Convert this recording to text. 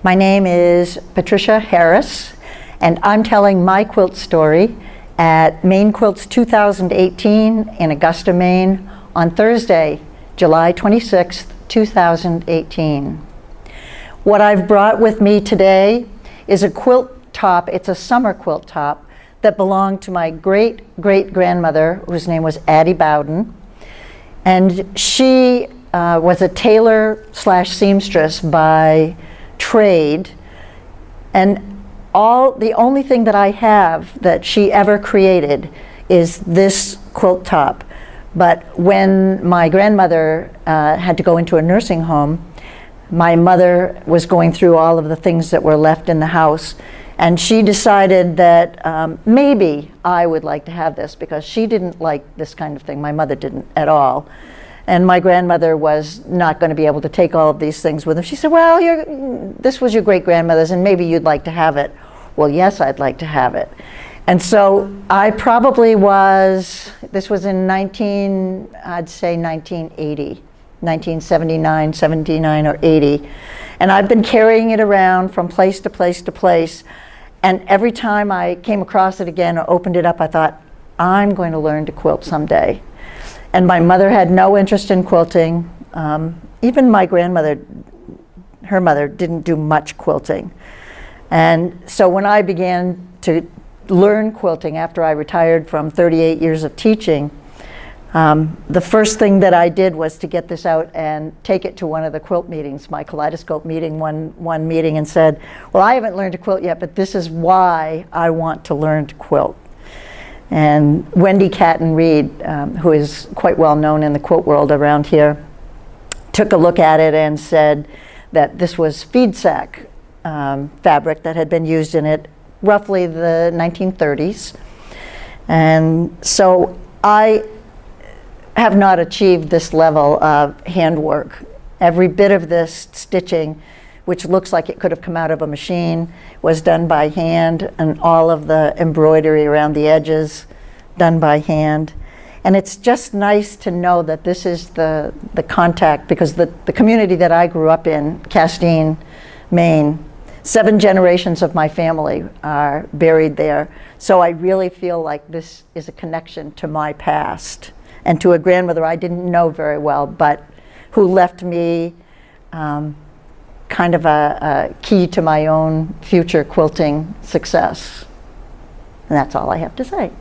My name is Patricia Harris, and I'm telling my quilt story at Maine Quilts 2018 in Augusta, Maine on Thursday, July 26th, 2018. What I've brought with me today is a quilt top. It's a summer quilt top that belonged to my great-great-grandmother, whose name was Addie Bowden. And she was a tailor/seamstress by trade. And the only thing that I have that she ever created is this quilt top. But when my grandmother had to go into a nursing home, my mother was going through all of the things that were left in the house, and she decided that maybe I would like to have this, because she didn't like this kind of thing. My mother didn't at all. And my grandmother was not going to be able to take all of these things with her. She said, well, this was your great-grandmother's, and maybe you'd like to have it. Well, yes, I'd like to have it. And so I probably this was in I'd say 1980, 1979, 79 or 80. And I've been carrying it around from place to place to place. And every time I came across it again or opened it up, I thought, I'm going to learn to quilt someday. And my mother had no interest in quilting. Even my grandmother, her mother, didn't do much quilting. And so when I began to learn quilting after I retired from 38 years of teaching, the first thing that I did was to get this out and take it to one of the quilt meetings, my kaleidoscope meeting, one meeting, and said, well, I haven't learned to quilt yet, but this is why I want to learn to quilt. And Wendy Catton Reed, who is quite well known in the quilt world around here, took a look at it and said that this was feed sack fabric that had been used in it roughly the 1930s. And so I have not achieved this level of handwork. Every bit of this stitching, which looks like it could have come out of a machine, was done by hand, and all of the embroidery around the edges done by hand. And it's just nice to know that this is the contact, because the community that I grew up in, Castine, Maine, 7 generations of my family are buried there. So I really feel like this is a connection to my past and to a grandmother I didn't know very well, but who left me kind of a key to my own future quilting success. And that's all I have to say.